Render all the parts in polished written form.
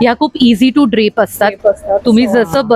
या खूप easy to drape असतात. तुम्ही जसं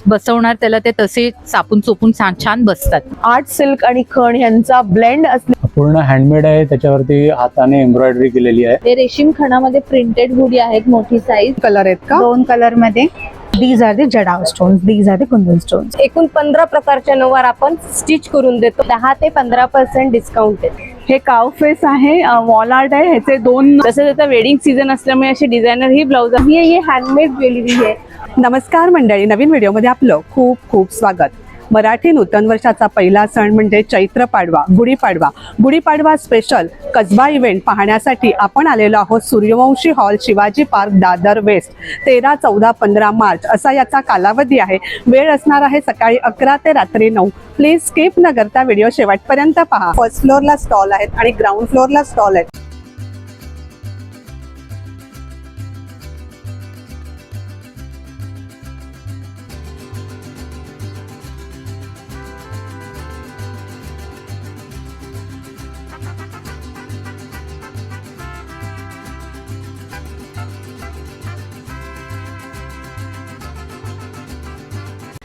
बसवणार त्याला ते तसे चापून चोपून छान बसतात. आर्ट सिल्क आणि खण यांचा ब्लेंड असणे. पूर्ण हँडमेड आहे, त्याच्यावरती हाताने एम्ब्रॉयडरी केलेली आहे. ते रेशीम खणामध्ये प्रिंटेड हुडी आहेत, मोठी साईज. कलर आहेत का? 2 कलर मध्ये. These are the जडाव stones, these are the kundan stones. एकूण 15 प्रकारच्या नऊवार आपण स्टिच करून देतो. 10 ते 15% डिस्काउंट आहे. हे काव फेस आहे, वॉल आर्ट आहे. ह्याचे 2 तसेच आता वेडिंग सीझन असल्यामुळे असे डिझायनर ही ब्लाउज आहे. ये हँडमेड ज्वेलरी आहे. नमस्कार मंडळी, नवीन व्हिडिओमध्ये आपलं खूप खूप स्वागत. मराठी नूतन वर्षाचा पहिला सण म्हणजे चैत्र पाडवा, गुढीपाडवा स्पेशल कसबा इव्हेंट पाहण्यासाठी आपण आलेलो आहोत Suryavanshi hall, Shivaji park, Dadar west. 13, 14, 15 मार्च असा याचा कालावधी आहे. वेळ असणार आहे सकाळी 11 ते रात्री 9. प्लीज स्किप न करता व्हिडिओ शेवटपर्यंत पहा. फर्स्ट फ्लोअरला स्टॉल आहेत आणि ग्राउंड फ्लोअरला स्टॉल आहेत.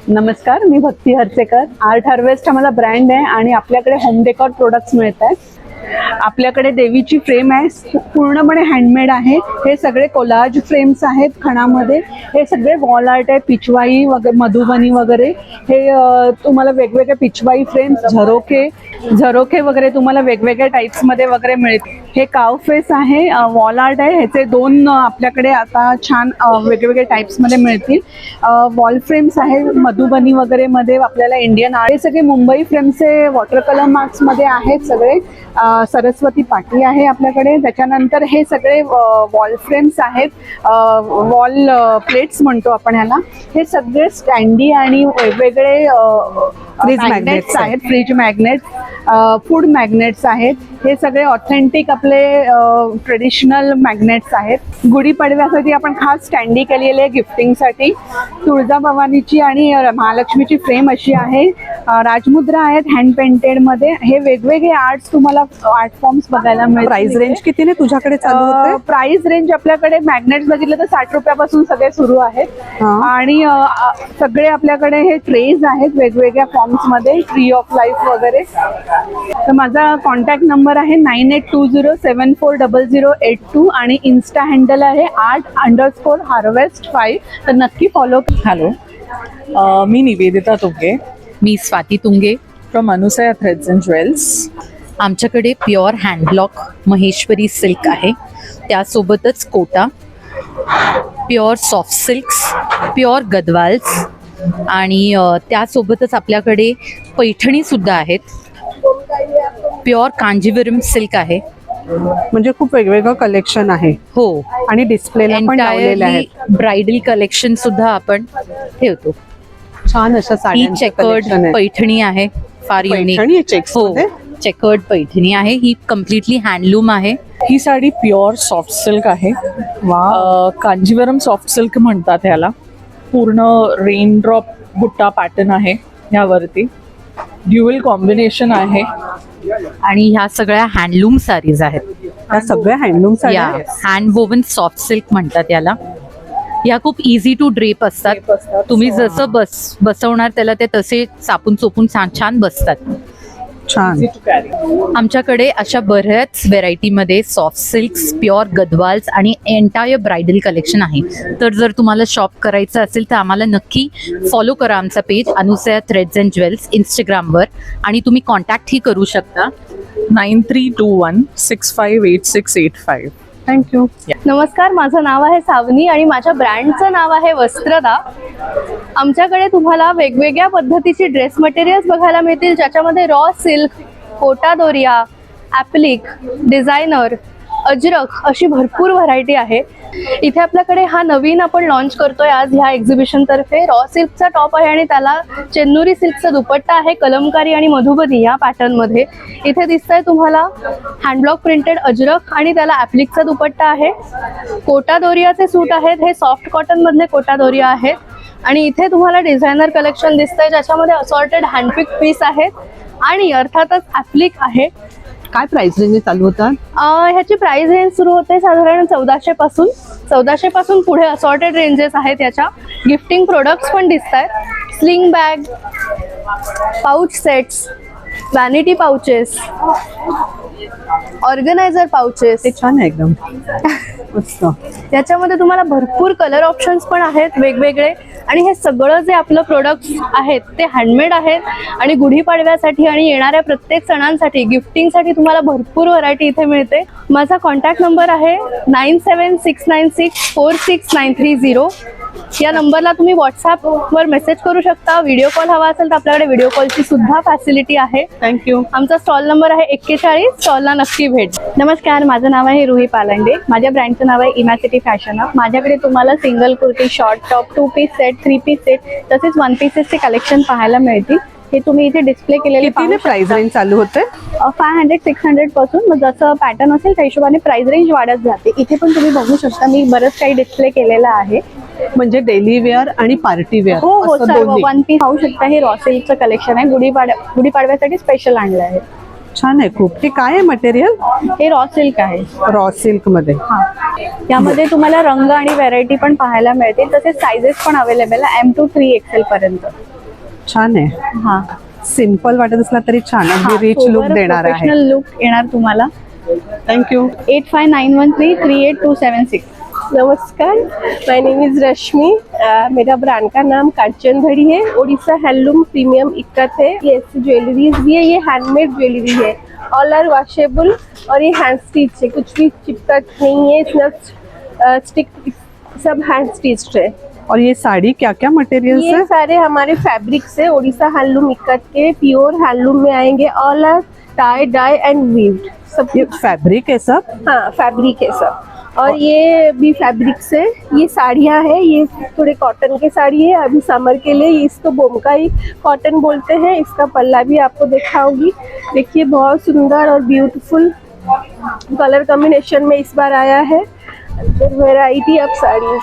नमस्कार, मी भक्ती हर्सेकर. आर्ट हार्वेस्ट हा माझा ब्रँड आहे आणि आपल्याकडे होम डेकोर प्रोडक्ट्स मिळत आहेत. आपल्याकडे देवीची फ्रेम आहे, पूर्णपणे हँडमेड आहे. हे सगळे कोलाज फ्रेम्स आहेत खणामध्ये. हे सगळे वॉल आर्ट आहे, पिचवाई वगैरे, मधुबनी वगैरे. हे तुम्हाला वेगवेगळे पिचवाई फ्रेम्स, झरोखे वगैरे तुम्हाला वेगवेगळ्या टाईप्समध्ये वगैरे मिळतील. हे काव फेस आहे, वॉल आर्ट आहे. ह्याचे 2 आपल्याकडे आता छान वेगवेगळे टाईप्समध्ये मिळतील. वॉल फ्रेम्स आहे मधुबनी वगैरे मध्ये. आपल्याला इंडियन आर्ट, हे सगळे मुंबई फ्रेमचे वॉटर कलर मार्क्समध्ये आहेत सगळे. सरस्वती पाटी आहे आपल्याकडे. त्याच्यानंतर हे सगळे वॉल फ्रेम्स आहेत, वॉल प्लेट्स म्हणतो आपण ह्याला. हे सगळे स्टँडी आणि वेगवेगळे फ्रीज मॅग्नेट्स आहेत, फ्रीज मॅग्नेट, फूड मॅग्नेट्स आहेत. हे सगळे ऑथेंटिक आपले ट्रेडिशनल मॅग्नेट्स आहेत. गुढीपाडव्यासाठी आपण खास स्टँडी केलेली आहे गिफ्टिंगसाठी. तुळजाभवानीची आणि महालक्ष्मीची फ्रेम अशी आहे. राजमुद्रा आहेत हँड पेंटेड मध्ये. हे वेगवेगळे आर्ट्स तुम्हाला आर्ट फॉर्म्स बघायला मिळतील. प्राइस रेंज कितीने तुझ्याकडे चालू होते? प्राइस रेंज आपल्याकडे मॅग्नेट्स बघितलं तर 60 रुपयापासून सगळे सुरू आहेत. आणि सगळे आपल्याकडे हे ट्रेज आहेत वेगवेगळ्या फॉर्म्स मध्ये, ट्री ऑफ लाईफ वगैरे. तर माझा कॉन्टॅक्ट नंबर आहे 9820740082 आणि इन्स्टा हँडल आहे art_harvest5. तर नक्की फॉलो. हॅलो, मी निवेदिता तुंगे, मी Swati Tunge from Anusaya threads and jewels. आमच्याकडे प्युअर हँडब्लॉक महेश्वरी सिल्क आहे, त्यासोबतच Kota, pure soft silks, pure Gadwals आणि त्यासोबतच आपल्याकडे पैठणी सुद्धा आहेत. प्युअर कांजीवरम सिल्क आहे. म्हणजे खूप वेगवेगळं कलेक्शन आहे. हो, आणि डिस्प्लेला पण लावलेले आहेत. ब्रायडल कलेक्शन सुद्धा आपण ठेवतो. छान अशा ही साड्यांचं चेकर्ड collection आहे. पैठणी आहे, फार युनिक. पैठणी checks हो, मध्ये? चेकर्ड पैठणी आहे. ही कम्प्लिटली हँडलूम आहे. ही साडी प्युअर सॉफ्ट सिल्क आहे. कांजीवरम सॉफ्ट सिल्क म्हणतात ह्याला. पूर्ण रेनड्रॉप बुट्टा पॅटर्न आहे ह्यावरती. ड्युअल कॉम्बिनेशन आहे. आणि ह्या सगळ्या हँडलूम साडीज आहेत. त्या सगळ्या हँडलूम साड्या या आहेत. हँड वोवन सॉफ्ट सिल्क म्हणतात याला. या खूप इझी टू ड्रेप असतात. तुम्ही जसं बसवणार त्याला ते तसे चापून चोपून छान बसतात. छान. आमच्याकडे अशा बऱ्याच व्हेरायटीमध्ये सॉफ्ट सिल्क्स, प्युअर गदवाल्स आणि एंटायर ब्रायडल कलेक्शन आहे. तर जर तुम्हाला शॉप करायचं असेल तर आम्हाला नक्की फॉलो करा आमचा page Anusaya threads and jewels इंस्टाग्रामवर. आणि तुम्ही कॉन्टॅक्टही करू शकता. 9321658685. थँक्यू. नमस्कार, माझं नाव आहे सावनी आणि माझ्या ब्रँडचं नाव आहे वस्त्रदा. आमच्याकडे तुम्हाला वेगवेगळ्या पद्धतीची ड्रेस मटेरियल्स बघायला मिळतील, ज्याच्यामध्ये raw silk, Kota Doria, applique, designer, Ajrak अशी भरपूर व्हरायटी आहे. इथे आपल्याकडे हा नवीन आपण लॉन्च करतोय आज ह्या एक्झिबिशन तर्फे. रॉ सिल्कचा टॉप आहे आणि त्याला चेन्नुरी सिल्कचा दुपट्टा आहे, कलमकारी आणि मधुबनी या पॅटर्न मध्ये. इथे दिसतंय तुम्हाला हँडब्लॉक प्रिंटेड अजरक आणि त्याला ॲप्लिकचा दुपट्टा आहे. कोटा दोरियाचे सूट आहेत, हे सॉफ्ट कॉटन मधले कोटा दोरिया आहेत. आणि इथे तुम्हाला डिझायनर कलेक्शन दिसतंय, ज्याच्यामध्ये असॉर्टेड हँडपिक पीस आहेत आणि अर्थातच ॲप्लिक आहे. काय प्राइस रेंज चालू होतात? ह्याची प्राइस रेंज सुरू होते साधारण 1400 पासून पुढे असॉर्टेड रेंजेस आहेत याच्या. गिफ्टिंग प्रोडक्ट्स पण दिसत आहेत. Sling bag, pouch sets, vanity pouches, organiser pouches. ते छान आहे एकदम मस्त. त्याच्यामध्ये तुम्हाला भरपूर कलर ऑप्शन्स पण आहेत वेगवेगळे. आणि हे सगळं जे आपलं प्रोडक्ट्स आहेत ते हँडमेड आहेत आणि गुढीपाडव्यासाठी आणि येणाऱ्या प्रत्येक सणांसाठी गिफ्टिंगसाठी तुम्हाला भरपूर व्हरायटी इथे मिळते. माझा कॉन्टॅक्ट नंबर आहे 9769646930. या नंबरला तुम्ही व्हॉट्सॲपवर मेसेज करू शकता. व्हिडिओ कॉल हवा असेल तर आपल्याकडे व्हिडिओ कॉलची सुद्धा फॅसिलिटी आहे. थँक्यू. आमचा स्टॉल नंबर आहे 41. स्टॉलला नक्की भेट. नमस्कार, माझं नाव आहे रुही पालंडे. माझ्या ब्रँडचं नाव आहे इमॅसिटी फॅशन हब. माझ्याकडे तुम्हाला single kurti, short top, 2 piece set, 3 piece set तसेच 1 पीसेसचे कलेक्शन पाहायला मिळतील. हे तुम्ही इथे डिस्प्ले केलेले कितीने प्राइस रेंज चालू होते? 500-600 पासून. मग जसं पॅटर्न असेल त्या हिशोबाने प्राइस रेंज वाढत जाते. इथे पण तुम्ही बघू शकता मी बरंच काही डिस्प्ले केलेलं आहे. म्हणजे डेली वेअर आणि पार्टी वेअर हो असं सर्व दोन्ही. 1 पीस पाहू शकता. हे रॉ सिल्कचं कलेक्शन आहे. गुढीपाडव्यासाठी स्पेशल आणलं आहे. छान आहे खूप. ते काय आहे मटेरियल? हे रॉ सिल्क आहे. रॉ सिल्क मध्ये. हा, यामध्ये तुम्हाला रंग आणि व्हरायटी पण पाहायला मिळतील. तसेच सायझेस पण अवेलेबल आहे M to 3XL पर्यंत. छान आहे. हा, सिंपल वाटत असला तरी छान, अगदी रिच लुक देणार आहे. प्रोफेशनल लुक येणार तुम्हाला. थँक्यू. 8591338276. नमस्कार, माय नेम इज़ रश्मि. मेरा ब्रांड का नाम कांचन धड़ी है. उड़ीसा हैंडलूम प्रीमियम इक्कत है. ये ज्वेलरीज भी है, ये हैंडमेड ज्वेलरी है. ऑल आर वॉशेबल और ये हैंड स्टिच है. कुछ भी चिपका नहीं है, इसमें स्टिक सब हैंड स्टिच्ड है. और ये साड़ी क्या क्या मटेरियल्स ये है? सारे हमारे फैब्रिक्स है. उड़ीसा हैंडलूम इक्कत के प्योर हैंडलूम में आएंगे. All are tie dye and weaved. सब ये फैब्रिक है सब? हाँ, फैब्रिक है सब. और ये भी फैब्रिक्स है. ये साड़ियाँ हैं, ये थोड़े कॉटन के साड़ी है. अभी समर के लिए इसको बोमकाई कॉटन बोलते हैं. इसका पल्ला भी आपको दिखाऊंगी. देखिए बहुत सुंदर और ब्यूटीफुल कलर कॉम्बिनेशन में इस बार आया है. Variety of sarees.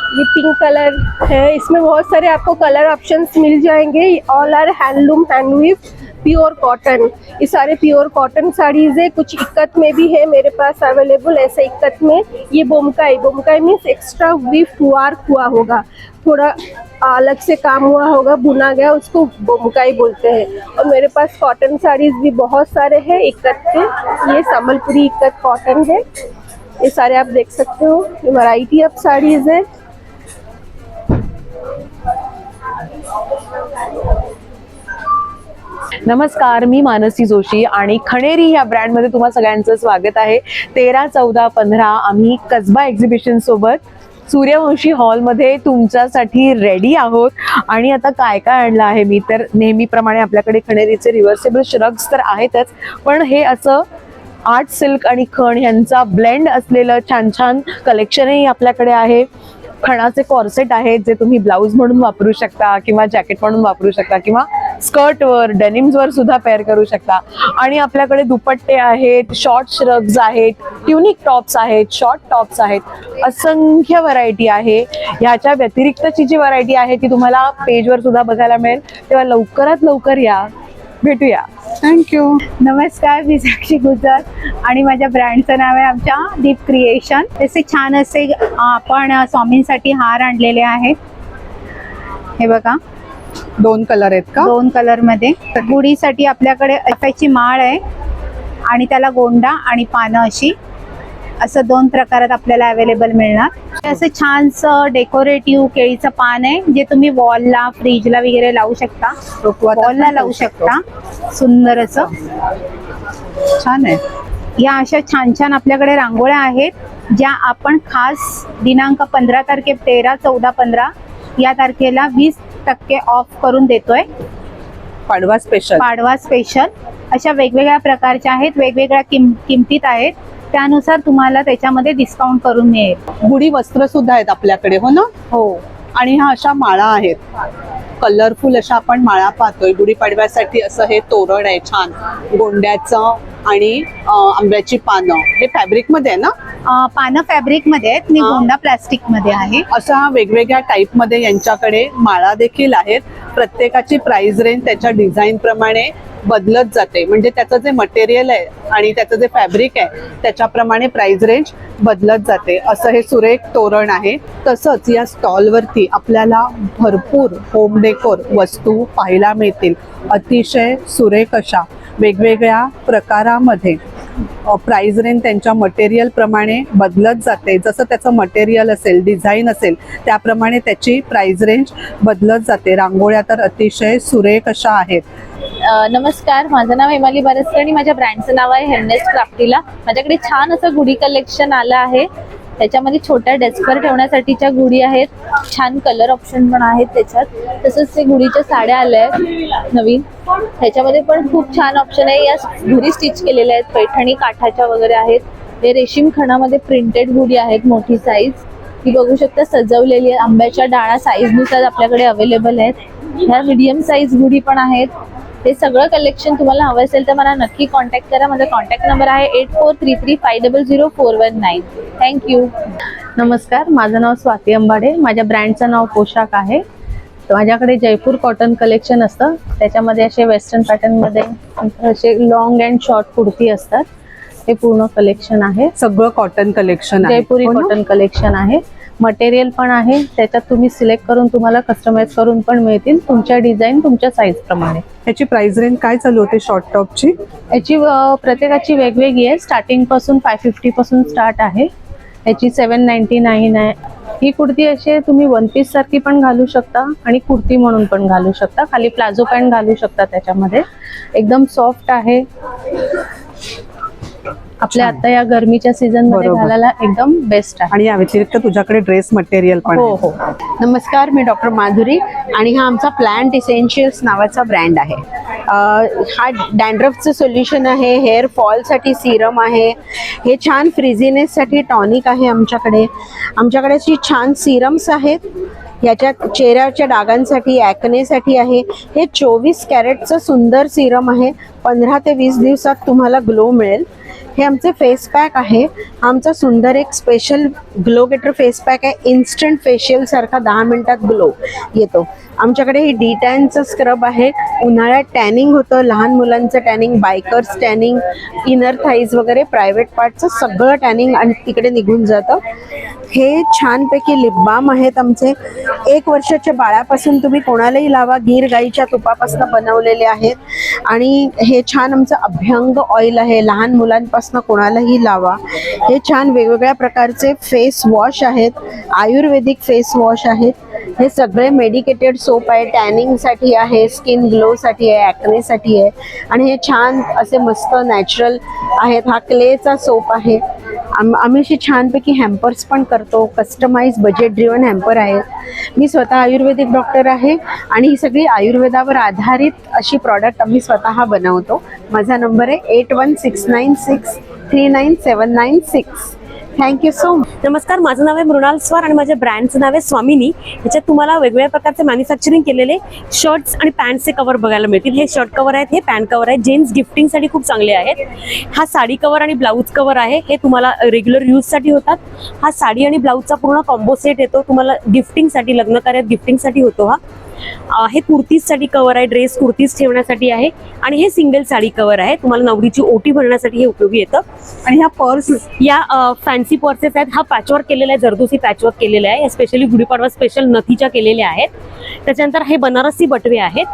ये पिंक कलर है. इसमें बहुत सारे आपको कलर ऑप्शंस मिल जाएंगे. All are handloom handweave pure cotton. ये सारे प्योर कॉटन साड़ीज है. कुछ इक्कत में भी है मेरे पास अवेलेबल. ऐसे इक्कत में ये Bomkai means extra weave work हुआ होगा, थोड़ा अलग से काम हुआ होगा, बुना गया, उसको बोमकाई बोलते हैं. और मेरे पास कॉटन साड़ीज भी बहुत सारे हैं इक्कत के. ये संबलपुरी इक्कत कॉटन है. ये सारे आप देख सकते हो. ये वैरायटी ऑफ साड़ीज है. नमस्कार, मी मानसी जोशी आणि खणेरी या ब्रँडमध्ये तुम्हा सगळ्यांचं स्वागत आहे. 13, 14, 15 आम्ही कसबा एक्झिबिशन सोबत सूर्यवंशी हॉलमध्ये तुमच्यासाठी रेडी आहोत. आणि आता काय काय आणलं आहे मी, तर नेहमीप्रमाणे आपल्याकडे खणेरीचे रिव्हर्सेबल श्रग्स तर आहेतच, पण हे असं आर्ट सिल्क आणि खण यांचा ब्लेंड असलेलं छान छान कलेक्शनही आपल्याकडे आहे. खणाचे कॉर्सेट आहेत जे तुम्ही ब्लाऊज म्हणून वापरू शकता किंवा जॅकेट म्हणून वापरू शकता किंवा स्कर्टवर, डेनिम्सवर सुद्धा पेअर करू शकता. आणि आपल्याकडे दुपट्टे आहेत, शॉर्ट श्रग्स आहेत, ट्युनिक टॉप्स आहेत, शॉर्ट टॉप्स आहेत, असंख्य व्हरायटी आहे. ह्याच्या व्यतिरिक्तची जी व्हरायटी आहे ती तुम्हाला पेजवर सुद्धा बघायला मिळेल. तेव्हा लवकरात लवकर या, भेटूया. थँक्यू. नमस्कार, मी साक्षी गुजर आणि माझ्या ब्रँडचं नाव आहे आमच्या दीप क्रिएशन. तसे छान असे आपण स्वामींसाठी हार आणलेले आहेत. हे बघा, 2 कलर आहेत का? 2 कलरमध्ये. गुढीसाठी आपल्याकडे अफाची माळ आहे आणि त्याला गोंडा आणि पानं अशी, असं 2 प्रकारात आपल्याला अवेलेबल मिळणार. असं छानसं डेकोरेटिव्ह केळीचं पान आहे जे तुम्ही वॉलला, फ्रीजला वगैरे लावू शकता. वॉलला लावू शकता. सुंदर असं छान आहे. या अशा छान छान आपल्याकडे रांगोळ्या आहेत ज्या आपण खास दिनांक 15 तारखे 13, 14, 15 या तारखेला 20% ऑफ करून देतोय. पाडवा स्पेशल. अशा वेगवेगळ्या प्रकारच्या आहेत, वेगवेगळ्या किमतीत आहेत. त्यानुसार तुम्हाला त्याच्यामध्ये डिस्काउंट करून मिळेल. गुढी वस्त्र सुद्धा आहेत आपल्याकडे, हो ना? हो. आणि ह्या अशा माळा आहेत, कलरफुल अशा आपण माळा पाहतोय. गुढीपाडव्यासाठी असं हे तोरण आहे छान गोंड्याचं आणि आंब्याची पानं हे फॅब्रिकमध्ये आहे ना? पानं फॅब्रिकमध्ये आहेत आणि गोंडा प्लास्टिकमध्ये आहे. अशा वेगवेगळ्या टाईपमध्ये यांच्याकडे माळा देखील आहेत. प्रत्येकाची प्राइस रेंज त्याच्या डिझाईन प्रमाणे बदलत जाते, म्हणजे त्याचं जे मटेरियल आहे आणि त्याचं जे फॅब्रिक आहे त्याच्याप्रमाणे प्राइस रेंज बदलत जाते. असं हे सुरेख तोरण आहे. तसंच या स्टॉलवरती आपल्याला भरपूर होम डेकोर वस्तू पाहायला मिळतील. अतिशय सुरेख अशा वेगवेगळ्या प्रकारामध्ये प्राइस रेंज त्यांच्या मटेरियल प्रमाणे बदलत जाते. जसं त्याचं मटेरियल असेल, डिझाईन असेल, त्याप्रमाणे त्याची प्राइस रेंज बदलत जाते. रांगोळ्या तर अतिशय सुरेख अशा आहेत. नमस्कार, माझं नाव हेमाली बारस्कर आणि माझ्या ब्रँडचं नाव आहे हेमनेस्ट क्राफ्टीला. माझ्याकडे छान असं गुढी कलेक्शन आलं आहे. त्याच्यामध्ये छोट्या डेस्कवर ठेवण्यासाठीच्या गुढी आहेत. छान कलर ऑप्शन पण आहेत त्याच्यात. तसंच ते गुढीच्या साड्या आल्या आहेत नवीन, ह्याच्यामध्ये पण खूप छान ऑप्शन आहे. या घरी स्टिच केलेल्या आहेत, पैठणी काठाच्या वगैरे आहेत. हे रेशीम खणामध्ये प्रिंटेड गुढी आहेत, मोठी साईज ती बघू शकता सजवलेली आहे. आंब्याच्या डाळा साईजनुसार आपल्याकडे अवेलेबल आहेत. ह्या मीडियम साईज गुढी पण आहेत. हे सगळं कलेक्शन तुम्हाला हवं असेल तर मला नक्की कॉन्टॅक्ट करा. माझा कॉन्टॅक्ट नंबर आहे 8433500419. थँक्यू. नमस्कार, माझं नाव स्वाती अंबाडे. माझ्या ब्रँडचं नाव पोशाख आहे. तर माझ्याकडे जयपूर कॉटन कलेक्शन असतं. त्याच्यामध्ये असे वेस्टर्न पॅटर्नमध्ये असे लॉंग अँड शॉर्ट कुर्ती असतात. हे पूर्ण कलेक्शन आहे. सगळं कॉटन कलेक्शन आहे. जयपुरी हो ना? कॉटन कलेक्शन आहे. मटेरियल पण आहे त्याच्यात. तुम्ही सिलेक्ट करून तुम्हाला कस्टमाइज करून पण मिळतील तुमच्या डिझाईन तुमच्या साईज प्रमाणे. ह्याची प्राइस रेंज काय चालू होते शॉर्ट टॉपची? याची प्रत्येकाची वेगवेगळी आहे. स्टार्टिंग पासून 550 पासून स्टार्ट आहे. याची 799 आहे. ही कुर्ती अशी तुम्ही वन पीस सारखी पण घालू शकता आणि कुर्ती म्हणून पण घालू शकता. खाली प्लाझो पॅन्ट घालू शकता त्याच्यामध्ये. एकदम सॉफ्ट आहे. आपल्या आता या गरमीच्या सीझन मध्ये बरोबर. घालायला एकदम बेस्ट आहे. आणि या व्यतिरिक्त तुझ्याकडे ड्रेस मटेरियल पण हो आहे. हो. नमस्कार, मी डॉक्टर माधुरी आणि हा आमचा प्लांट इसेन्शियल्स नावाचा ब्रँड आहे. हा डॅन्ड्रफचं सोल्युशन आहे. हेअर फॉलसाठी सिरम आहे. हे छान फ्रिझीनेससाठी टॉनिक आहे आमच्याकडे. आमच्याकडे अशी छान सिरम्स आहेत. याच्यात चेहऱ्याच्या डागांसाठी, ॲक्नेसाठी आहे. हे 24 कॅरेटचं सुंदर सिरम आहे. 15 ते 20 दिवसात तुम्हाला ग्लो मिळेल. हे आमचे फेस पॅक आहे. आमचा सुंदर एक special glow getter face pack आहे. इन्स्टंट फेशियल सारखा 10 मिनिटात ग्लो येतो. आमच्याकडे ही D10चं स्क्रब आहे. उन्हाळ्यात टॅनिंग होतं, लहान मुलांचं tanning, bikers tanning, inner thighs वगैरे प्रायव्हेट पार्टचं सगळं टॅनिंग आणि तिकडे निघून जातं. हे छानपैकी लिप बाम आहेत आमचे. 1 वर्षाच्या बाळापासून तुम्ही कोणालाही लावा. गीर गाईच्या तुपापासून बनवलेले आहेत. आणि हे छान आमचं अभ्यंग ऑइल आहे. लहान मुलांपासून कोणालाही लावा. हे छान वेगवेगळ्या प्रकारचे फेस वॉश आहेत. आयुर्वेदिक फेस वॉश आहेत. हे सगळे मेडिकेटेड सोप आहे. टॅनिंगसाठी आहे, स्किन ग्लोसाठी आहे, ॲक्नेसाठी आहे. आणि हे छान असे मस्त नॅचरल आहेत. हा क्लेचा सोप आहे. आम्ही अशी छानपैकी हॅम्पर्स पण करतो. कस्टमाइज बजेट ड्रिवन हॅम्पर आहे. मी स्वतः आयुर्वेदिक डॉक्टर आहे आणि ही सगळी आयुर्वेदावर आधारित अशी प्रॉडक्ट आम्ही स्वतः बनवतो. माझा नंबर आहे 8169639796. Thank you so much. नमस्कार, माझं नाव आहे मृणाल स्वार आणि माझ्या ब्रँडचं नाव आहे स्वामिनी. ह्याच्यात तुम्हाला वेगवेगळ्या प्रकारचे मॅन्युफॅक्चरिंग केलेले शर्ट्स आणि पॅन्टचे कवर बघायला मिळतील. हे शर्ट कवर आहेत, हे पॅन्ट कवर आहेत. जेंट्स गिफ्टिंगसाठी खूप चांगले आहेत. हा साडी कवर आणि ब्लाऊज कवर आहे. हे तुम्हाला रेग्युलर यूजसाठी होतात. हा साडी आणि ब्लाऊजचा पूर्ण कॉम्बो सेट येतो. तुम्हाला गिफ्टिंगसाठी, लग्न कार्यात गिफ्टिंगसाठी होतो. हे कुर्तीजसाठी कवर आहे. ड्रेस कुर्तीज ठेवण्यासाठी आहे. आणि हे सिंगल साडी कवर आहे. तुम्हाला नवरीची ओटी भरण्यासाठी हे उपयोगी येतं. आणि ह्या पर्स, या फॅन्सी पर्सेस आहेत. हा पॅचवर्क केलेला आहे, जरदोसी पॅचवर्क केलेला आहे. स्पेशली गुढीपाडवा स्पेशल नथीच्या केलेल्या आहेत. त्याच्यानंतर हे बनारसी बटवे आहेत.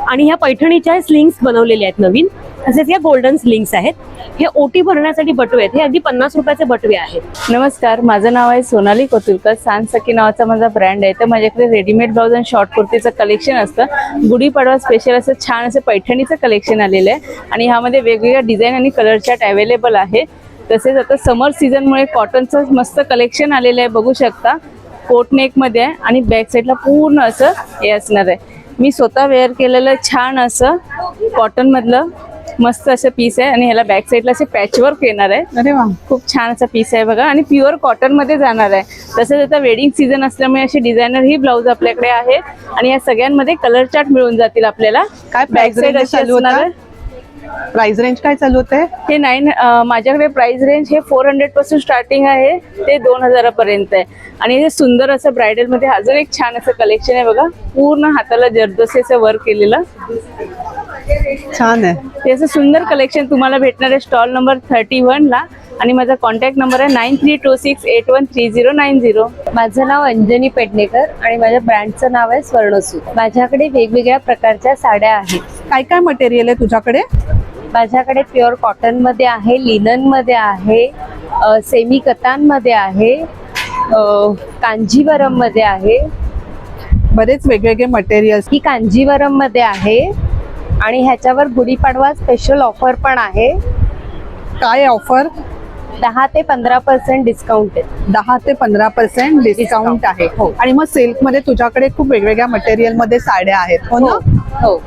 आणि ह्या पैठणीच्या स्लिंग्स बनवलेल्या आहेत नवीन. तसेच या गोल्डन स्लिंग्स आहेत. हे ओटी भरण्यासाठी बटवे आहेत. हे अगदी 50 रुपयाचे बटवे आहेत. नमस्कार, माझं नाव आहे सोनाली कोतुलकर. सांसकी नावाचा माझा ब्रँड आहे. तर माझ्याकडे रेडीमेड ब्लाऊज आणि शॉर्ट कुर्तीचं कलेक्शन असतं. गुढीपाडवा स्पेशल असं छान असं पैठणीचं कलेक्शन आलेलं आहे. आणि ह्यामध्ये वेगवेगळ्या डिझाईन आणि कलर चार्ट अवेलेबल आहे. तसेच आता समर सीझनमुळे कॉटनचं मस्त कलेक्शन आलेलं आहे, बघू शकता. कोट नेकमध्ये आहे आणि बॅक साईडला पूर्ण असं हे असणार आहे. मी स्वतः वेअर केलेलं छान असं कॉटनमधलं मस्त असं पीस आहे. आणि ह्याला बॅक साईडला असे पॅचवर्क येणार आहे. अरे वा, खूप छान असा पीस आहे बघा. आणि प्युअर कॉटन मध्ये जाणार आहे. तसेच आता वेडिंग सीझन असल्यामुळे असे डिझायनर ही ब्लाऊज आपल्याकडे आहेत. आणि या सगळ्यांमध्ये कलर चार्ट मिळून जातील आपल्याला. काय बॅक साईड price अशी चालू असणार होता? आहे. प्राइस रेंज काय चालू होते? हे माझ्याकडे प्राइस रेंज हे 400 पासून स्टार्टिंग आहे ते 2000 पर्यंत आहे. आणि हे सुंदर असं ब्रायडल मध्ये अजून एक छान असं कलेक्शन आहे बघा, पूर्ण हाताला जरदोसीचं वर्क केलेलं, छान आहे. हे असं सुंदर कलेक्शन तुम्हाला भेटणार आहे स्टॉल नंबर 31 ला. आणि माझा कॉन्टॅक्ट नंबर आहे 9326813090. माझं नाव अंजनी पेडणेकर आणि माझ्या ब्रँडचं नाव आहे स्वर्णसूत. माझ्याकडे वेगवेगळ्या प्रकारच्या साड्या आहेत. काय काय मटेरियल आहे तुझ्याकडे? माझ्याकडे प्युअर कॉटन मध्ये आहे, लिनन मध्ये आहे, सेमी कतांमध्ये आहे, कांजीवरम मध्ये आहे. बरेच वेगवेगळे मटेरियल्स. ही कांजीवरम मध्ये आहे आणि ह्याच्यावर गुढीपाडवा स्पेशल ऑफर पण आहे. काय ऑफर? 10 ते 15% डिस्काउंट आहे. 10 ते 15% डिस्काउंट आहे. हो. आणि मग सिल्क मध्ये तुझ्याकडे खूप वेगवेगळ्या मटेरियल मध्ये साड्या आहेत, हो ना? हो.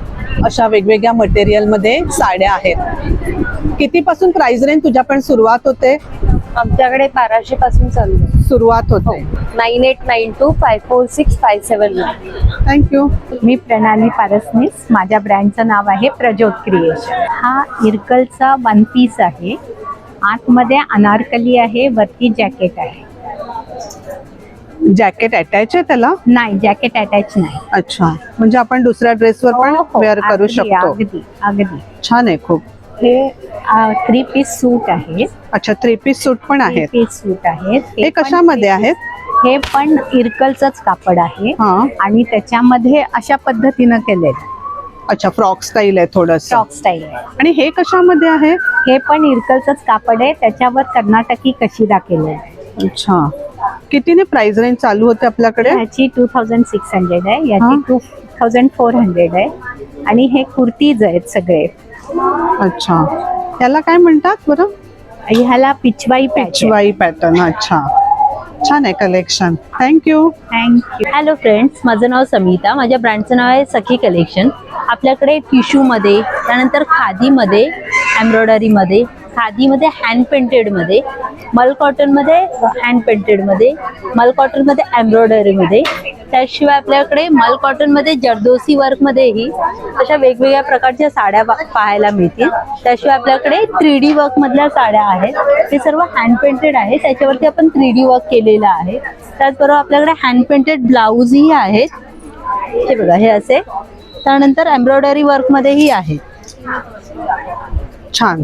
अशा वेगवेगळ्या मटेरियल मध्ये साड्या आहेत. कितीपासून प्राइस रेंज तुझ्या पण सुरुवात होते? आमच्याकडे 1200 पासून चालू आहे. सुरुवात होते. 9892546579. थँक्यू. मी प्रणाली पारसनीस. माझ्या ब्रँडचं नाव आहे प्रज्योत क्रिएशन. हा इरकलचा वन पीस आहे. आतमध्ये अनारकली आहे, वरती जॅकेट आहे. जॅकेट अटॅच आहे त्याला? नाही, जॅकेट अटॅच नाही. अच्छा, म्हणजे आपण दुसऱ्या ड्रेसवर पण वेअर करू अगदी, शकतो. अगदी अगदी. छान आहे खूप. हे 3 पीस सूट आहे. अच्छा, 3 पीस सूट पण 3 आहेत. पीस सूट आहेत. हे कशामध्ये आहेत? हे पण इरकलचंच कापड आहे हा. आणि त्याच्यामध्ये अशा पद्धतीनं केलेलं अच्छा, फ्रॉक स्टाईल आहे थोडस. फ्रॉक स्टाईल आहे. आणि हे कशामध्ये आहे? हे पण इरकलचंच कापड आहे, त्याच्यावर कर्नाटकी कशिदा केलं आहे. अच्छा, कितीने प्राइस रेंज चालू होते आपल्याकडे? ह्याची 2600 आहे, याची 2400 आहे. आणि हे कुर्तीज आहेत सगळे. अच्छा, याला काय म्हणतात बरं? ह्याला पिचवाई पिचवाई पॅटर्न. अच्छा, छान आहे collection. Thank you. Thank you. Hello friends, माझं नाव समिता. माझ्या ब्रँडचं नाव आहे सखी कलेक्शन. आपल्याकडे टिश्यूमध्ये, त्यानंतर खादीमध्ये, एम्ब्रॉयडरीमध्ये, खादीमध्ये हँड पेंटेडमध्ये, मल कॉटनमध्ये हँड पेंटेडमध्ये, मल कॉटनमध्ये एम्ब्रॉयडरीमध्ये, त्याशिवाय आपल्याकडे मल कॉटनमध्ये जरदोसी वर्कमध्येही अशा वेगवेगळ्या प्रकारच्या साड्या पाहायला मिळतील. त्याशिवाय आपल्याकडे 3D वर्कमधल्या साड्या आहेत. ते सर्व हँड पेंटेड आहे, त्याच्यावरती आपण 3D वर्क केलेलं आहे. त्याचबरोबर आपल्याकडे हँड पेंटेड ब्लाऊजही आहेत. हे बघा, हे असे. त्यानंतर एम्ब्रॉयडरी वर्कमध्येही आहेत. छान.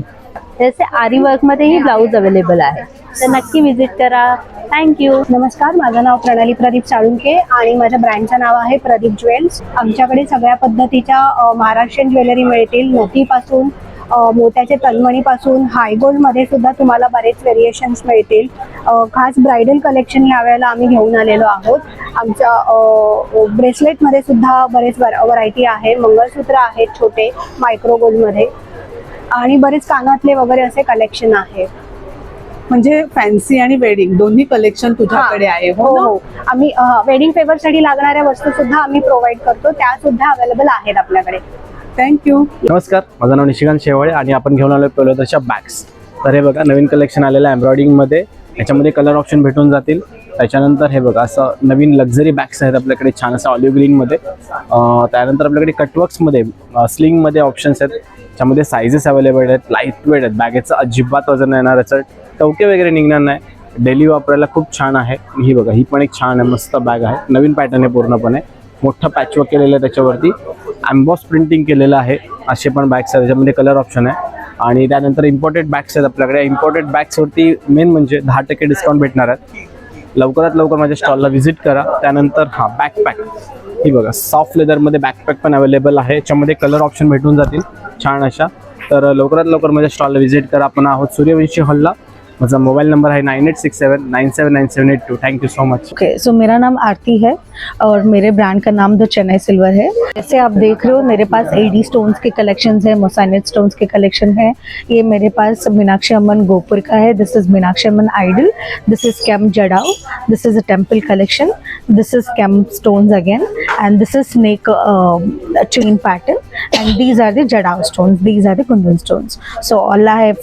जसे आरी वर्कमध्येही ब्लाऊज अवेलेबल आहे, तर नक्की विजिट करा. थँक्यू. नमस्कार, माझं नाव प्रणाली प्रदीप साळुंके आणि माझ्या ब्रँडचं नाव आहे प्रदीप ज्वेल्स. आमच्याकडे सगळ्या पद्धतीच्या महाराष्ट्रीयन ज्वेलरी मिळतील. मोतीपासून, मोत्याचे तन्मणीपासून हायगोल्डमध्ये सुद्धा तुम्हाला बरेच व्हेरिएशन्स मिळतील. खास ब्रायडल कलेक्शन यावेळेला आम्ही घेऊन आलेलो आहोत. आमच्या ब्रेसलेटमध्ये सुद्धा बरेच व्हरायटी आहे. मंगळसूत्र आहेत छोटे मायक्रो गोल्डमध्ये आणि बरेच कानातले वगैरे असे कलेक्शन आहे. म्हणजे फॅन्सी आणि वेडिंग दोन्ही कलेक्शन तुझ्याकडे आहे, हो हो ना? हो. आम्ही वेडिंग फेवरसाठी लागणाऱ्या वस्तू सुद्धा आम्ही प्रोव्हाइड करतो, त्या सुद्धा अवेलेबल आहेत आपल्याकडे. थँक्यू. नमस्कार, माझं नाव निशिकांत शेवाळे आणि आपण घेऊन आलो पोलोच्या बॅग्स. तर हे बघा, नवीन कलेक्शन आलेलं आहे एम्ब्रॉयडिंगमध्ये. याच्यामध्ये कलर ऑप्शन भेटून जातील. त्याच्यानंतर हे बघा, असं नवीन लक्झरी बॅग्स आहेत आपल्याकडे, छान असं ऑलिव्ह ग्रीनमध्ये. त्यानंतर आपल्याकडे कटवर्क्समध्ये, स्लिंगमध्ये ऑप्शन्स आहेत. त्याच्यामध्ये सायझेस अवेलेबल आहेत, लाईट वेट आहेत, बॅगेचं अजिबात वजन येणार, याचं टवके वगैरे निघणार नाही, डेली वापरायला खूप छान आहे. ही बघा, ही पण एक छान आहे, मस्त बॅग आहे. नवीन पॅटर्न आहे पूर्णपणे, मोठं पॅचवर्क केलेलं आहे, त्याच्यावरती एम्बॉस प्रिंटिंग केलेलं आहे. असे पण बॅग्स आहेत, त्याच्यामध्ये कलर ऑप्शन आहे. आणि त्यानंतर इम्पोर्टेड बॅग्स आहेत आपल्याकडे. इम्पोर्टेड बॅग्सवरती मेन म्हणजे 10% डिस्काउंट भेटणार आहेत. लवकरात लवकर माझ्या स्टॉलला व्हिजिट करा. त्यानंतर बॅकपॅक, ही बघा, सॉफ्ट लेदरमध्ये बॅकपॅक पण अवेलेबल आहे. याच्यामध्ये कलर ऑप्शन भेटून जातील छान अशा. तर लवकरात लवकर माझ्या स्टॉलला व्हिजिट करा. आपण आहोत सूर्यवंशी हॉलला. माझा मोबाइल नंबर है 9867979782. Thank you so much. Okay, so मेरा नाम आरती है और मेरे ब्रांड का नाम द चेन्नई सिल्वर है. जैसे आप देख रहे हो, मेरे पास एडी स्टोन्स के कलेक्शंस है, मोसाइनेट स्टोन्स के कलेक्शन है. ये मेरे पास मीनाक्षी अम्मन गोपुर का है. This is Meenakshi Amman idol. This is kemp जड़ाओ. This is a temple collection. This is kemp stones again and this is snake chain pattern, and these are the jadao stones, these are the kundan stones. So all I have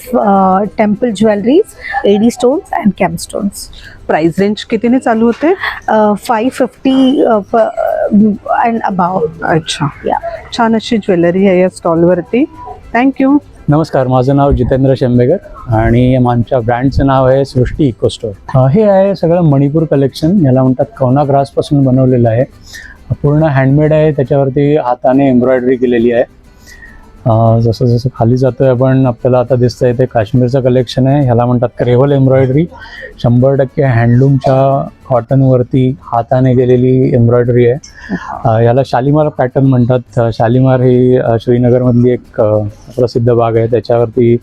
temple jewelries, AD stones and cam stones. Price range कितीने चालू होते? 550 and above. अच्छा, Yeah. छान अशी jewellery आहे या स्टॉलवरती. Thank you. नमस्कार, माझं नाव जितेंद्र शेंबेकर आणि आमच्या ब्रँडचं नाव आहे सृष्टी इको स्टोअर. हे आहे सगळं मणिपूर कलेक्शन, याला म्हणतात कवना ग्रासपासून बनवलेलं आहे. पूर्ण हँडमेड आहे, त्याच्यावरती हाताने एम्ब्रॉयडरी केलेली आहे. जसं जसं खाली जातोय आपण आपल्याला आता दिसतंय ते काश्मीरचं कलेक्शन आहे. ह्याला म्हणतात क्रेवल एम्ब्रॉयडरी. 100% हँडलूमच्या कॉटनवरती हाताने केलेली एम्ब्रॉयडरी आहे. याला शालीमार पॅटर्न म्हणतात. शालीमार ही श्रीनगरमधली एक प्रसिद्ध बाग आहे, त्याच्यावरती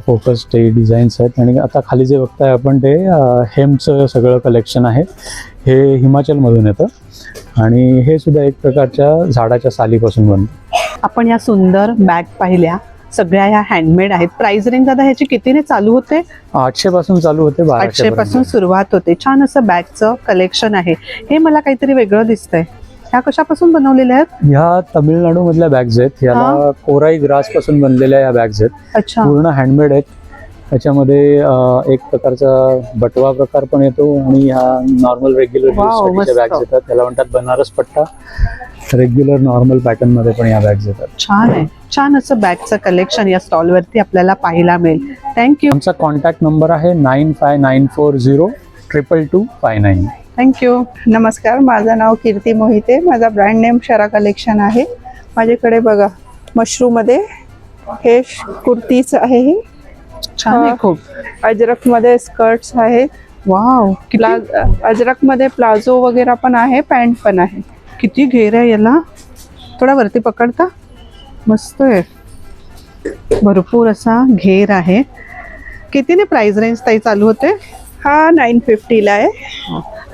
फोकस्ड हे डिझाईन्स आहेत. आणि आता खाली जे बघताय आपण ते हेमचं सगळं कलेक्शन आहे. हे हिमाचलमधून येतं आणि हे सुद्धा एक प्रकारच्या झाडाच्या सालीपासून बनतं. आपण या सुंदर बॅग पाहिल्या, सगळ्या ह्या हँडमेड आहेत. प्राइस रेंज दादा ह्याची कितीने चालू होते? 800 पासून चालू होते, 800 पासून सुरुवात होते. छान असं बॅगचं कलेक्शन आहे. हे मला काहीतरी वेगळं दिसतंय. ह्या कशापासून बनवलेल्या आहेत? ह्या तामिळनाडू मधल्या बॅग्स आहेत. ह्याला कोराई ग्रास पासून बनलेल्या या बॅग्स आहेत. अच्छा. पूर्ण हँडमेड आहेत. त्याच्यामध्ये एक प्रकारचा बटवा प्रकार पण येतो आणि ह्या नॉर्मल रेग्युलर बॅग्स येतात. त्याला म्हणतात बनारस पट्टा. रेग्युलर नॉर्मल पॅटर्न मध्ये पण या बॅग्स येतात. छान आहे. छान असं बॅगचं कलेक्शन या स्टॉलवरती आपल्याला पाहायला मिळेल. थँक्यू. आमचा कॉन्टॅक्ट नंबर आहे 9594022259. थँक्यू. नमस्कार, माझं नाव कीर्ती मोहिते. माझा ब्रँड नेम शरा कलेक्शन आहे. माझ्याकडे बघा मशरूममध्ये हे कुर्तीच आहे. हे छान आहे खूप. अजरकमध्ये स्कर्ट्स आहेत. वाव. अजरकमध्ये प्लाझो वगैरे पण आहे, पॅन्ट पण आहे. किती घेर आहे याला. थोडा वरती पकडता. मस्त आहे. भरपूर असा घेर आहे. कितीने प्राइस रेंज ताई चालू होते? हा 950 आहे.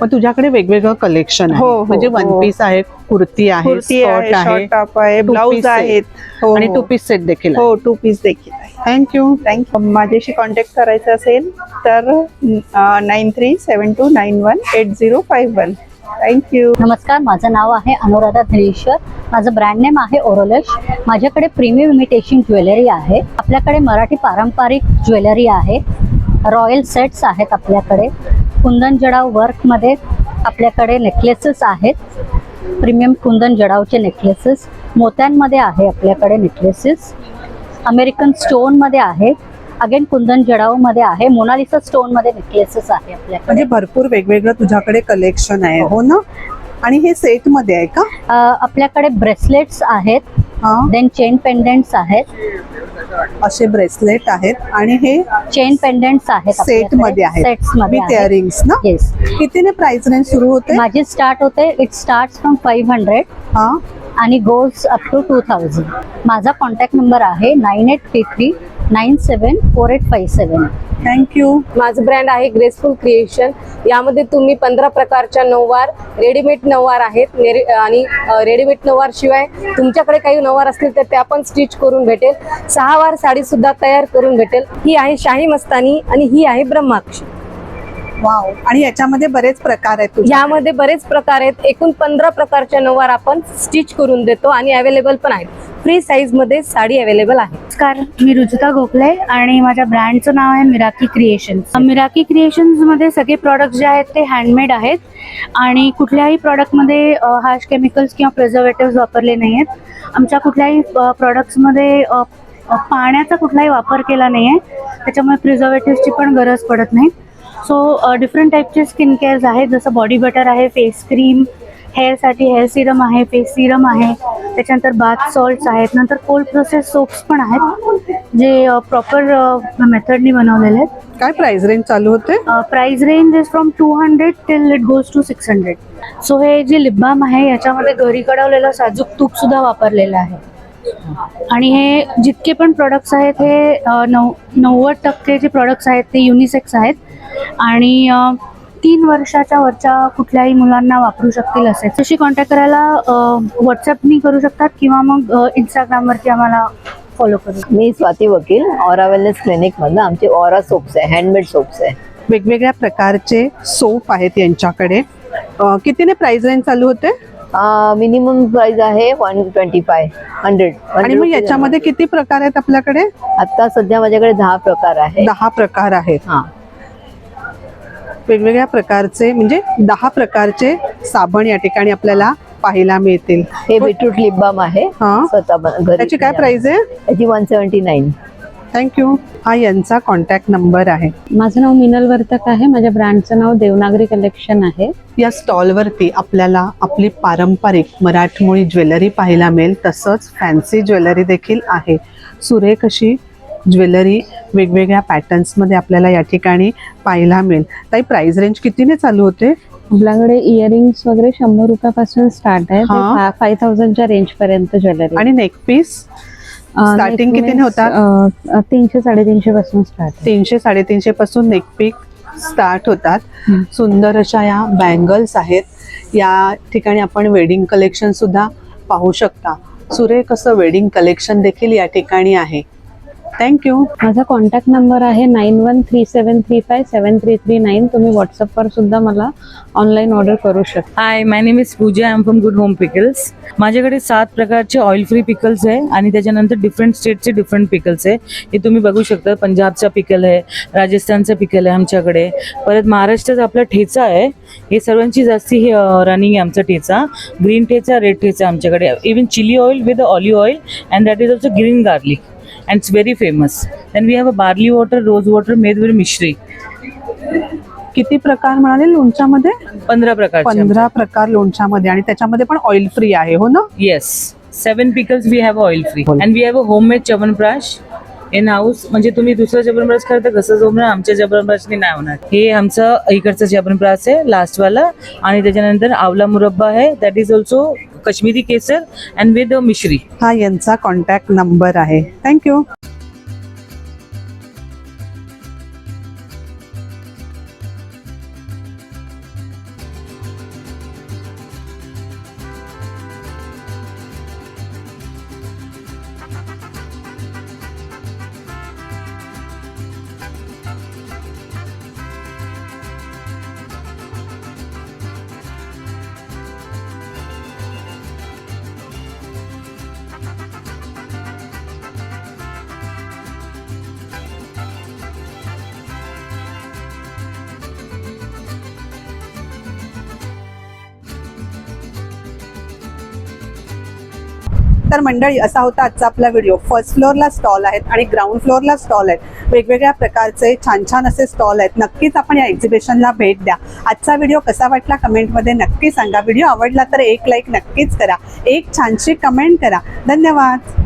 मग तुझ्याकडे वेगवेगळं कलेक्शन आहे. हो, म्हणजे वन पीस आहे, कुर्ती आहे, स्कर्ट आहे, शॉर्ट टॉप आहे, ब्लाउज आहेत. आणि 2 पीस सेट देखील. हो, 2 पीस देखील आहे. थँक्यू. माझ्याशी कॉन्टॅक्ट करायचं असेल तर 9372918051. थँक्यू. नमस्कार, माझं नाव आहे अनुराधा धीरेश्वर. माझं ब्रँड नेम आहे ओरोलश. माझ्याकडे प्रीमियम इमिटेशन ज्वेलरी आहे. आपल्याकडे मराठी पारंपरिक ज्वेलरी आहे. रॉयल सेट्स आहेत आपल्याकडे. कुंदन जडाव वर्कमध्ये आपल्याकडे नेकलेसेस आहेत. प्रीमियम कुंदन जडावचे नेकलेसेस. मोत्यांमध्ये आहे आपल्याकडे नेकलेसेस. अमेरिकन स्टोनमध्ये आहे. अगेन कुंदन जडावमध्ये आहे. मोनालिसा स्टोनमध्ये नेकलेसेस आहे आपल्याकडे. म्हणजे भरपूर वेगवेगळं तुझ्याकडे कलेक्शन आहे. हो ना. आणि हे सेट मध्ये आहे का? आपल्याकडे ब्रेसलेट्स आहेत. देन चेन पेंडंट्स आहेत. असे ब्रेसलेट आहेत आणि हे चेन पेंडंट्स आहेत. सेट मध्ये आहेत. सेट्स मध्ये विथ इयरिंग्स ना. येस. कितीने प्राइस रेंज सुरू होते? माझी स्टार्ट होते, इट स्टार्ट्स फ्रॉम 500 आणि गोज अप टू 2000. माझा कॉन्टॅक्ट नंबर आहे 9833974857. थँक्यू. माझं ब्रँड आहे ग्रेसफुल क्रिएशन. यामध्ये तुम्ही 15 प्रकारच्या नऊवार, रेडीमेड नऊवार आहेत. आणि रेडीमेड नऊवार शिवाय तुमच्याकडे काही नऊवार असतील तर त्या पण स्टिच करून भेटेल. 6 वार साडी सुद्धा तयार करून भेटेल. ही आहे शाही मस्तानी आणि ही आहे ब्रह्माक्षी. वाव. आणि याच्यामध्ये बरेच प्रकार आहेत. यामध्ये बरेच प्रकार आहेत. एकूण 15 प्रकारच्या नऊवार आपण स्टिच करून देतो आणि अवेलेबल पण आहेत. फ्री साईज मध्ये साडी अवेलेबल आहे. नमस्कार, मी रुचिता गोखले आणि माझ्या ब्रँडचं नाव आहे मिराकी क्रिएशन्स. मिराकी क्रिएशन्समध्ये सगळे प्रॉडक्ट्स जे आहेत ते हँडमेड आहेत आणि कुठल्याही प्रॉडक्टमध्ये हार्श केमिकल्स किंवा प्रिझर्वेटिव्स वापरले नाही आहेत. आमच्या कुठल्याही प्रॉडक्ट्समध्ये पाण्याचा कुठलाही वापर केला नाही आहे. त्याच्यामुळे प्रिझर्वेटिव्सची पण गरज पडत नाही. सो डिफरंट टाईपचे स्किन केअर्स आहेत. जसं बॉडी बटर आहे, फेस क्रीम, हेअरसाठी हेअर सिरम आहे, फेस सिरम आहे. त्याच्यानंतर बाथ सॉल्ट्स आहेत. नंतर कोल्ड प्रोसेस सोप्स पण आहेत जे प्रॉपर मेथडनी बनवलेले आहेत. काय प्राइस रेंज चालू होते? Price range is from 200 till it goes to 600. So हे जे लिप बाम आहे याच्यामध्ये घरी कढवलेलं साजूक तूप सुद्धा वापरलेलं आहे. आणि हे जितके पण प्रोडक्ट्स आहेत हे 90% जे प्रोडक्ट्स आहेत ते युनिसेक्स आहेत आणि 3 वर्षाच्या वरच्या कुठल्याही मुलांना वापरू शकतील असे. तशी कॉन्टॅक्ट करायला व्हॉट्सअपनी करू शकतात किंवा मग इंस्टाग्रामवरती आम्हाला फॉलो करू. मी स्वाती वकील, ऑरा वेलनेस क्लिनिक मधनं. आमचे ऑरा सोप्स आहे, हँडमेड सोप्स आहे. वेगवेगळ्या प्रकारचे सोप आहेत यांच्याकडे. कितीने प्राइस रेंज चालू होते? मिनिमम प्राइस आहे 125 100. आणि मग याच्यामध्ये किती प्रकार आहेत आपल्याकडे? आता सध्या माझ्याकडे 10 प्रकार आहे. 10 प्रकार आहेत. हा. वेगवेगळ्या प्रकारचे म्हणजे 10 प्रकारचे साबण या ठिकाणी आपल्याला पाहायला मिळतील. हे बीटरूट लिप बाम आहे स्वतः घरी. त्याची काय प्राइस आहे? त्याची 179. थँक्यू. हा यांचा कॉन्टॅक्ट नंबर आहे. माझं नाव मिनल वर्तक आहे. माझ्या ब्रँडचं नाव देवनागरी कलेक्शन आहे. या स्टॉलवरती आपल्याला आपली पारंपरिक मराठमोळी ज्वेलरी पाहायला मिळेल, तसंच फॅन्सी ज्वेलरी देखील आहे. सुरेख अशी ज्वेलरी वेगवेगळ्या पॅटर्न्समध्ये आपल्याला या ठिकाणी पाहायला मिळेल. ताई, प्राइस रेंज कितीने चालू होते? आपल्याकडे इयरिंग्स वगैरे 100 रुपयापासून स्टार्ट आहे. 5000च्या रेंज पर्यंत ज्वेलरी. आणि नेक पीस स्टार्टिंग कितीने होतात? 300-350 पासून स्टार्ट. 300-350 पासून नेक पीस स्टार्ट होतात. सुंदर अशा या बँगल्स आहेत. या ठिकाणी आपण वेडिंग कलेक्शन सुद्धा पाहू शकता. सुरेख असं वेडिंग कलेक्शन देखील या ठिकाणी आहे. थँक्यू. माझा कॉन्टॅक्ट नंबर आहे 9137357339. तुम्ही व्हॉट्सअपवर सुद्धा मला ऑनलाईन ऑर्डर करू शकता. Hi, my name is Pooja. I am from good home pickles. माझ्याकडे 7 प्रकारचे ऑइल फ्री पिकल्स आहे आणि त्याच्यानंतर डिफरंट स्टेटचे डिफरंट पिकल्स आहे. हे तुम्ही बघू शकता. पंजाबचा पिकल आहे, राजस्थानचा पिकल आहे आमच्याकडे. परत महाराष्ट्राचा आपला ठेचा आहे. हे सर्वांची जास्ती रनिंग आहे आमचा ठेचा. ग्रीन ठेचा, रेड ठेचा आमच्याकडे. Even chilli oil with olive oil and that is also green garlic. And it's very famous. Then we have a barley water, rose water made with mishri. किती प्रकार म्हणाले लोणच्यामध्ये? 15 प्रकार. 15 प्रकार लोणच्यामध्ये आणि त्याच्यामध्ये पण ऑइल फ्री आहे, हो ना? Yes. 7 pickles we have oil free. And we have a homemade chyawanprash in house. म्हणजे तुम्ही दुसरा च्यवनप्राश करता कसं जमणार, आमच्या च्यवनप्राशने नाही होणार. हे आमचं इकडचं च्यवनप्राश आहे लास्ट वाला. आणि त्याच्यानंतर आवला मुरब्बा आहे, that is also Kashmiri Kesar and with मिश्री. हा यांचा कॉन्टॅक्ट नंबर आहे. थँक्यू. तर मंडळी, असा होता आजचा आपला व्हिडिओ. फर्स्ट फ्लोअरला स्टॉल आहेत आणि ग्राउंड फ्लोअरला स्टॉल आहेत. वेगवेगळ्या प्रकारचे छान छान असे स्टॉल आहेत. नक्कीच आपण या एक्झिबिशनला भेट द्या. आजचा व्हिडिओ कसा वाटला कमेंटमध्ये नक्की सांगा. व्हिडिओ आवडला तर एक लाईक नक्कीच करा. एक छानशी कमेंट करा. धन्यवाद.